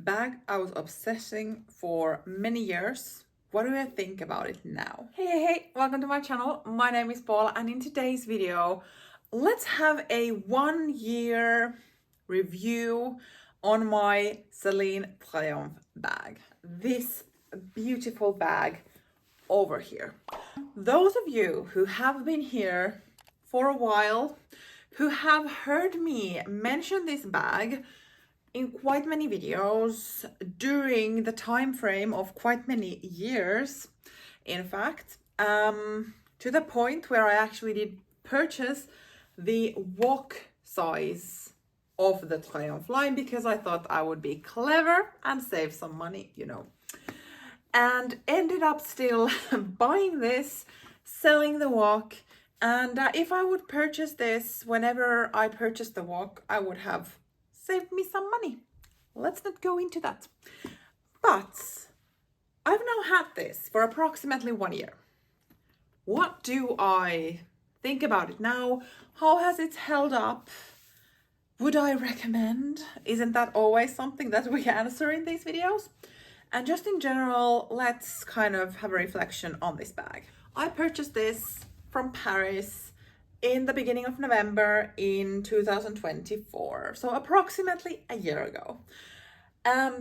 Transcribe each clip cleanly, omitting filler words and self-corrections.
bag I was obsessing for many years. What do I think about it now? Hey, welcome to my channel. My name is Paula, and in today's video, let's have a 1-year review on my Celine Triomphe bag. This beautiful bag over here. Those of you who have been here for a while, who have heard me mention this bag in quite many videos during the time frame of quite many years, in fact, to the point where I actually did purchase the walk size of the Triomphe line because I thought I would be clever and save some money, and ended up still buying this, selling the walk. And if I would purchase this whenever I purchased the walk, I would have saved me some money. Let's not go into that. But I've now had this for approximately 1 year. What do I think about it now? How has it held up? Would I recommend? Isn't that always something that we answer in these videos? And just in general, let's kind of have a reflection on this bag. I purchased this from Paris in the beginning of November in 2024, so approximately a year ago.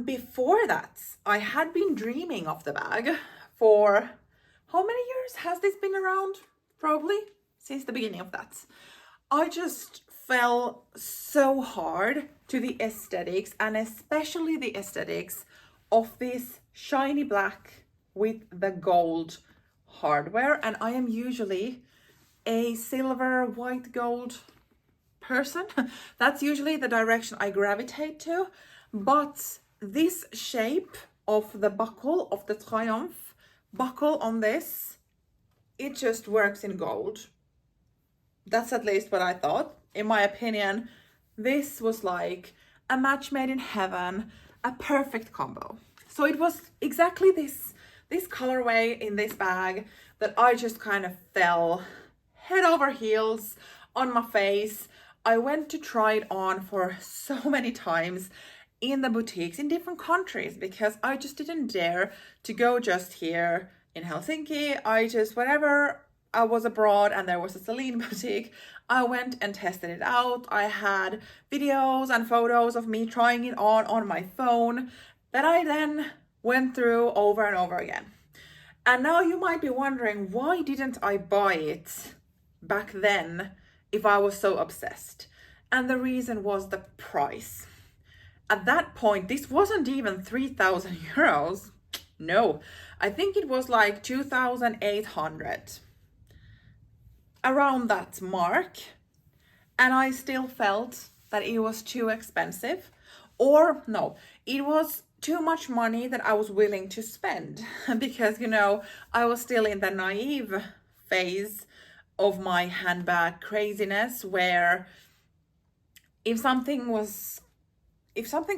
Before that, I had been dreaming of the bag for how many years has this been around? Probably since the beginning of that. I just fell so hard to the aesthetics, and especially the aesthetics of this shiny black with the gold hardware. And I am usually a silver, white, gold person. That's usually the direction I gravitate to. But this shape of the buckle, of the Triomphe buckle on this, it just works in gold. That's at least what I thought. In my opinion, this was like a match made in heaven, a perfect combo. So it was exactly this colorway in this bag that I just kind of fell head over heels on my face. I went to try it on for so many times in the boutiques in different countries because I just didn't dare to go just here in Helsinki. Whenever I was abroad and there was a Celine boutique, I went and tested it out. I had videos and photos of me trying it on my phone that I then went through over and over again. And now you might be wondering, why didn't I buy it back then if I was so obsessed? And the reason was the price. At that point, this wasn't even 3,000 euros. No, I think it was like 2,800. Around that mark. And I still felt that it was too expensive. Or no, it was too much money that I was willing to spend because, I was still in the naive phase of my handbag craziness where if something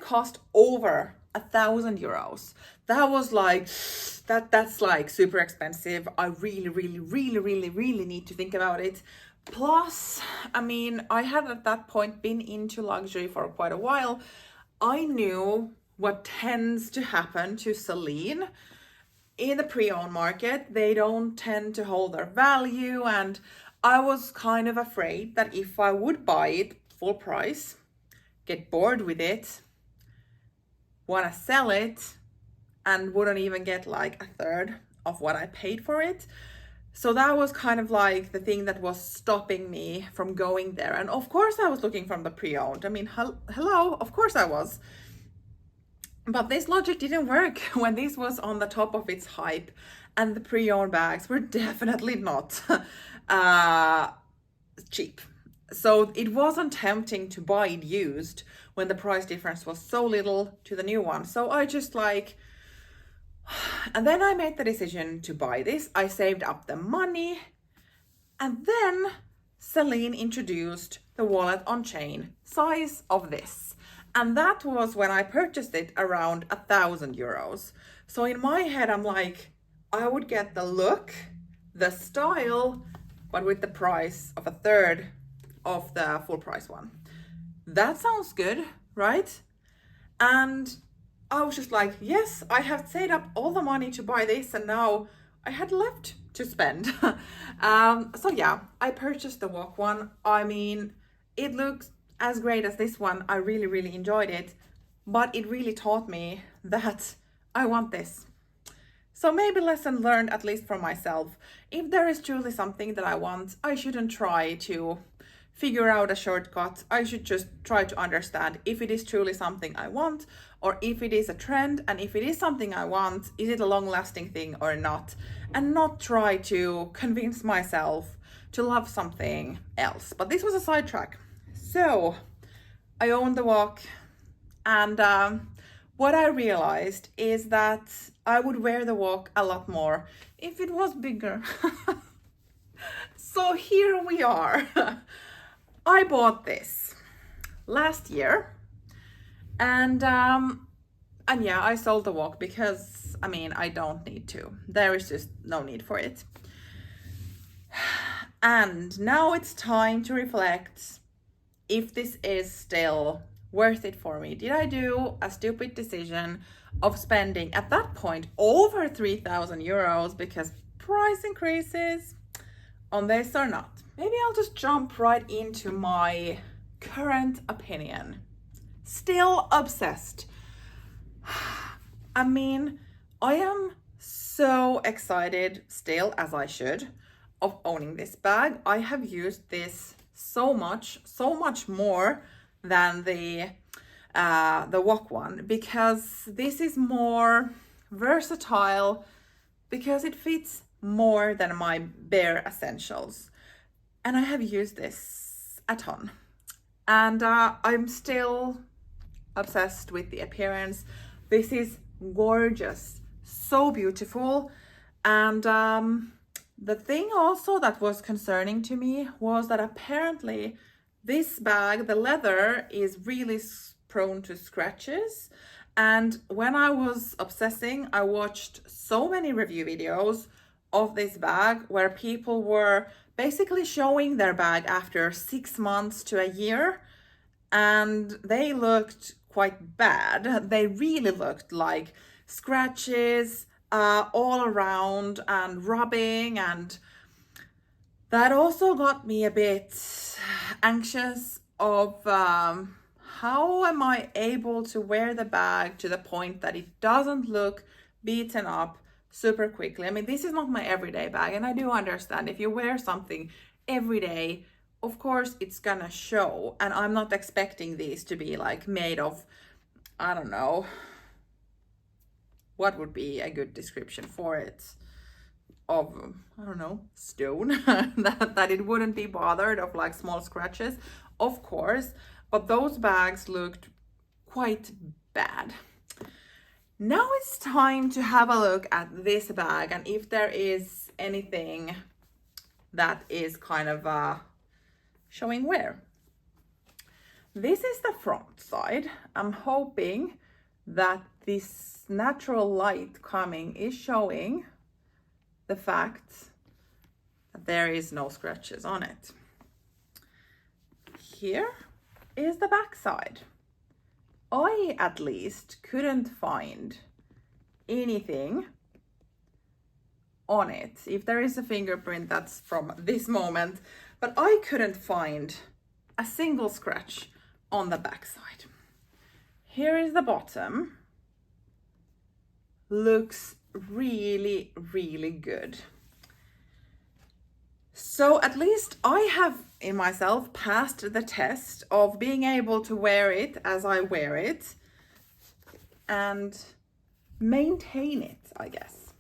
cost over 1,000 euros, that was like, that's like super expensive. I really need to think about it. Plus, I had at that point been into luxury for quite a while. I knew what tends to happen to Celine in the pre-owned market. They don't tend to hold their value, and I was kind of afraid that if I would buy it full price, get bored with it, want to sell it, and wouldn't even get like a third of what I paid for it. So that was kind of like the thing that was stopping me from going there. And of course I was looking from the pre-owned. Hello, of course I was. But this logic didn't work when this was on the top of its hype, and the pre-owned bags were definitely not cheap. So it wasn't tempting to buy it used when the price difference was so little to the new one. So I just and then I made the decision to buy this. I saved up the money, and then Celine introduced the wallet on chain size of this. And that was when I purchased it around 1,000 euros. So in my head, I'm like, I would get the look, the style, but with the price of a third of the full price one. That sounds good, right? And I was just like, yes, I have saved up all the money to buy this, and now I had left to spend. So yeah, I purchased the walk one. I mean, it looks as great as this one. I really, really enjoyed it, but it really taught me that I want this. So maybe lesson learned, at least for myself. If there is truly something that I want, I shouldn't try to figure out a shortcut. I should just try to understand if it is truly something I want, or if it is a trend, and if it is something I want, is it a long-lasting thing or not? And not try to convince myself to love something else. But this was a sidetrack. So I owned the walk, and what I realized is that I would wear the walk a lot more if it was bigger. So here we are. I bought this last year, and yeah, I sold the walk because I mean, I don't need to. There is just no need for it. And now it's time to reflect if this is still worth it for me. Did I do a stupid decision of spending at that point over 3,000 euros because price increases on this or not? Maybe I'll just jump right into my current opinion. Still obsessed. I mean, I am so excited still, as I should, of owning this bag. I have used this so much more than the walk one, because this is more versatile, because it fits more than my bare essentials. And I have used this a ton. And I'm still obsessed with the appearance. This is gorgeous, so beautiful. And the thing also that was concerning to me was that apparently this bag, the leather, is really prone to scratches. And when I was obsessing, I watched so many review videos of this bag where people were basically showing their bag after 6 months to a year, and they looked quite bad. They really looked like scratches all around and rubbing, and that also got me a bit anxious of how am I able to wear the bag to the point that it doesn't look beaten up super quickly. I mean, this is not my everyday bag, and I do understand if you wear something every day, of course it's gonna show, and I'm not expecting these to be like made of, I don't know, what would be a good description for it, of, I don't know, stone, that it wouldn't be bothered of like small scratches, of course, but those bags looked quite bad. Now it's time to have a look at this bag and if there is anything that is kind of showing wear. This is the front side. I'm hoping that this natural light coming is showing the fact that there is no scratches on it. Here is the back side. I at least couldn't find anything on it. If there is a fingerprint, that's from this moment, but I couldn't find a single scratch on the back side. Here is the bottom. Looks really, really good. So at least I have in myself passed the test of being able to wear it as I wear it and maintain it, I guess.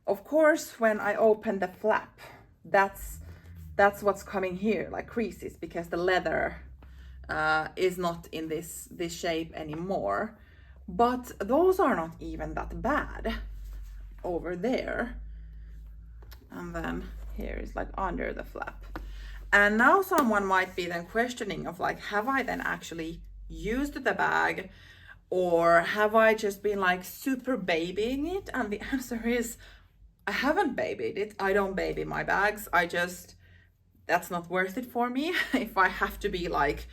Of course, when I open the flap, that's what's coming here, like creases, because the leather is not in this shape anymore. But those are not even that bad over there. And then here is like under the flap. And now someone might be then questioning of like, have I then actually used the bag, or have I just been like super babying it? And the answer is, I haven't babied it. I don't baby my bags. That's not worth it for me. If I have to be like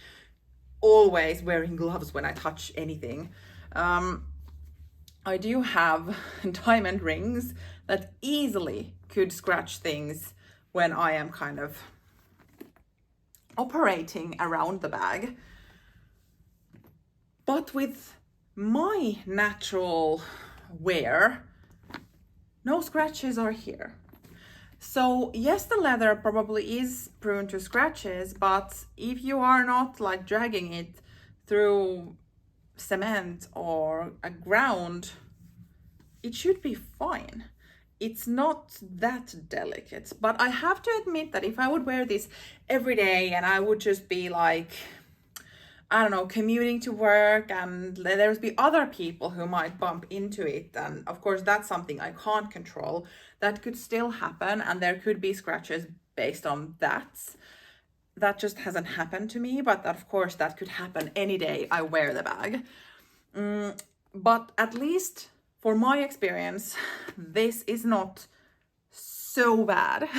always wearing gloves when I touch anything. I do have diamond rings that easily could scratch things when I am kind of operating around the bag. But with my natural wear, no scratches are here. So yes, the leather probably is prone to scratches, but if you are not like dragging it through cement or a ground, it should be fine. It's not that delicate. But I have to admit that if I would wear this every day and I would just be like, I don't know, commuting to work, and there's be other people who might bump into it, and of course that's something I can't control. That could still happen, and there could be scratches based on that. That just hasn't happened to me, but of course that could happen any day I wear the bag. But at least for my experience, this is not so bad.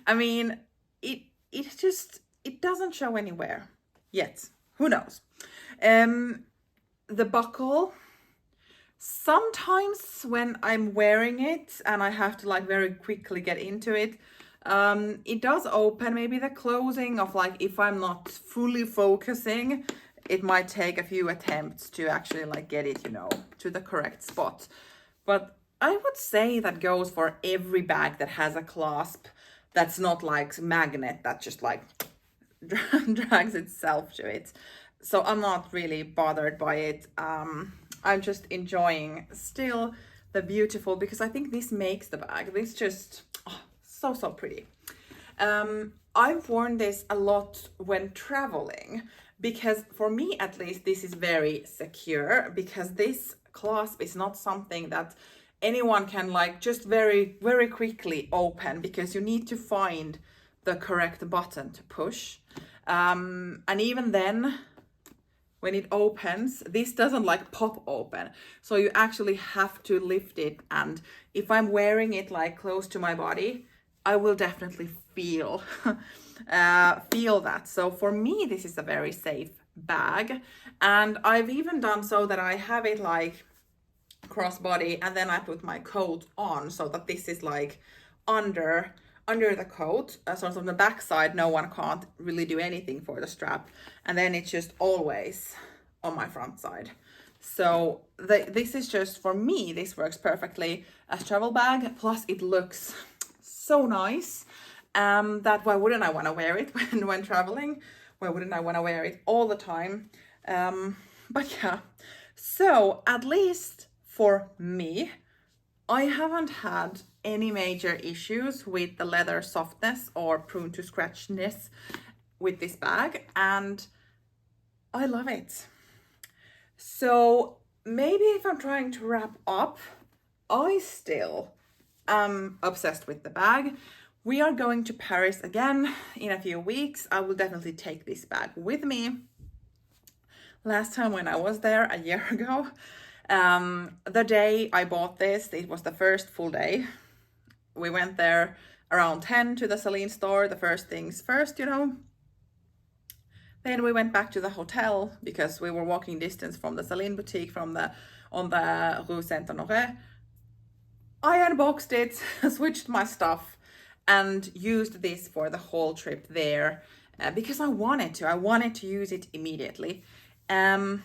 I mean, it doesn't show anywhere yet. Who knows? The buckle, sometimes when I'm wearing it and I have to like very quickly get into it, it does open. Maybe the closing of like, if I'm not fully focusing, it might take a few attempts to actually like get it, you know, to the correct spot. But I would say that goes for every bag that has a clasp that's not like magnet that just like drags itself to it. So I'm not really bothered by it. I'm just enjoying still the beautiful, because I think this makes the bag. This just so pretty. I've worn this a lot when traveling, because for me at least this is very secure, because this clasp is not something that anyone can like just very quickly open, because you need to find the correct button to push. And even then, when it opens, this doesn't like pop open. So you actually have to lift it. And if I'm wearing it like close to my body, I will definitely feel that. So for me, this is a very safe bag. And I've even done so that I have it like crossbody, and then I put my coat on so that this is like under the coat, so on the back side no one can't really do anything for the strap, and then it's just always on my front side. So this is just, for me, this works perfectly as travel bag, plus it looks so nice, that why wouldn't I want to wear it when traveling? Why wouldn't I want to wear it all the time? But yeah, so at least for me, I haven't had any major issues with the leather softness or prone to scratchiness with this bag, and I love it. So maybe if I'm trying to wrap up, I still am obsessed with the bag. We are going to Paris again in a few weeks. I will definitely take this bag with me. Last time when I was there a year ago, the day I bought this, it was the first full day. We went there around 10 to the Celine store, the first things first, you know. Then we went back to the hotel because we were walking distance from the Celine boutique on the Rue Saint-Honoré. I unboxed it, switched my stuff, and used this for the whole trip there, because I wanted to use it immediately. And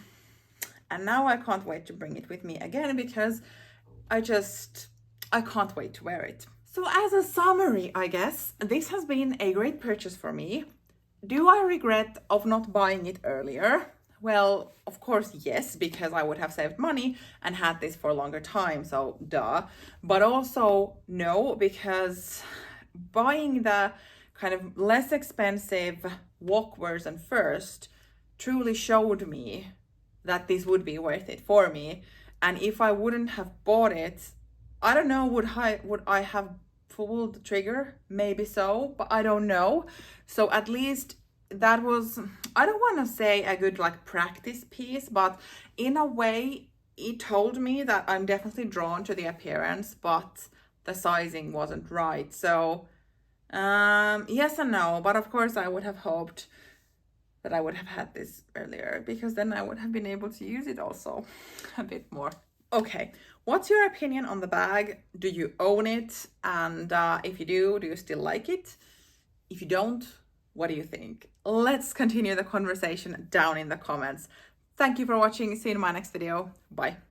now I can't wait to bring it with me again, because I can't wait to wear it. So as a summary, I guess, this has been a great purchase for me. Do I regret of not buying it earlier? Well, of course, yes, because I would have saved money and had this for a longer time, so duh. But also no, because buying the kind of less expensive walkwears and first truly showed me that this would be worth it for me. And if I wouldn't have bought it, I don't know, would I have pulled the trigger? Maybe so, but I don't know. So at least that was, I don't want to say a good like practice piece, but in a way it told me that I'm definitely drawn to the appearance, but the sizing wasn't right. So yes and no, but of course I would have hoped that I would have had this earlier, because then I would have been able to use it also a bit more. Okay, what's your opinion on the bag? Do you own it? And if you do you still like it? If you don't, what do you think? Let's continue the conversation down in the comments. Thank you for watching. See you in my next video. Bye.